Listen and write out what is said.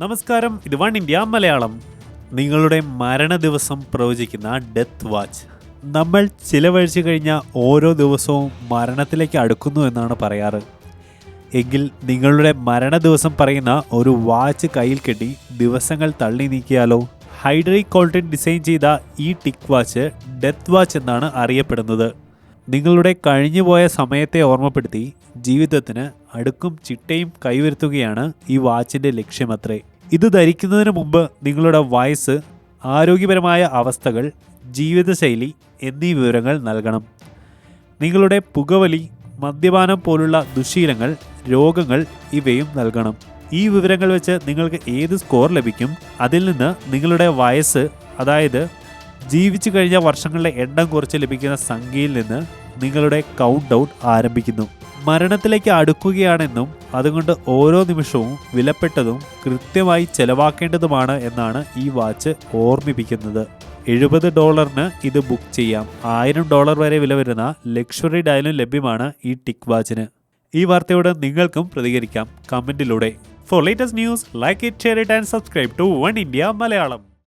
നമസ്കാരം, ഇത് one India Malayalam. നിങ്ങളുടെ മരണ ദിവസം പ്രവചിക്കുന്ന ഡെത്ത് വാച്ച്. നമ്മൾ ചിലവഴിച്ചു കഴിഞ്ഞ ഓരോ ദിവസവും മരണത്തിലേക്ക് അടുക്കുന്നു എന്നാണ് പറയാറ്. എങ്കിൽ നിങ്ങളുടെ മരണ ദിവസം പറയുന്ന ഒരു വാച്ച് കയ്യിൽ കെട്ടി ദിവസങ്ങൾ തള്ളി നീക്കിയാലോ? ഹൈഡ്രി കോൾട്ടൺ ഡിസൈൻ ചെയ്ത ഈ ടിക് വാച്ച് ഡെത്ത് വാച്ച് എന്നാണ് അറിയപ്പെടുന്നത്. നിങ്ങളുടെ കഴിഞ്ഞുപോയ സമയത്തെ ഓർമ്മപ്പെടുത്തി ജീവിതത്തിന് അടുക്കും ചിട്ടയും കൈവരുത്തുകയാണ് ഈ വാച്ചിൻ്റെ ലക്ഷ്യമത്രേ. ഇത് ധരിക്കുന്നതിന് മുമ്പ് നിങ്ങളുടെ വയസ്സ്, ആരോഗ്യപരമായ അവസ്ഥകൾ, ജീവിതശൈലി എന്നീ വിവരങ്ങൾ നൽകണം. നിങ്ങളുടെ പുകവലി, മദ്യപാനം പോലുള്ള ദുശ്ശീലങ്ങൾ, രോഗങ്ങൾ ഇവയും നൽകണം. ഈ വിവരങ്ങൾ വെച്ച് നിങ്ങൾക്ക് ഏത് സ്കോർ ലഭിക്കും? അതിൽ നിന്ന് നിങ്ങളുടെ വയസ്സ്, അതായത് ജീവിച്ചു കഴിഞ്ഞ വർഷങ്ങളുടെ എണ്ണം കുറച്ച് ലഭിക്കുന്ന സംഖ്യയിൽ നിന്ന് നിങ്ങളുടെ കൗണ്ട് ഡൗൺ ആരംഭിക്കുന്നു. മരണത്തിലേക്ക് അടുക്കുകയാണെന്നും അതുകൊണ്ട് ഓരോ നിമിഷവും വിലപ്പെട്ടതും കൃത്യമായി ചെലവാക്കേണ്ടതുമാണ് എന്നാണ് ഈ വാച്ച് ഓർമ്മിപ്പിക്കുന്നത്. $70 ഇത് ബുക്ക് ചെയ്യാം. $1000 വരെ വില വരുന്ന ലക്ഷറി ഡയലും ലഭ്യമാണ് ഈ ടിക് വാച്ചിന്. ഈ വാർത്തയോട് നിങ്ങൾക്കും പ്രതികരിക്കാം കമന്റിലൂടെ. For latest news, like it, share it and subscribe to One India Malayalam.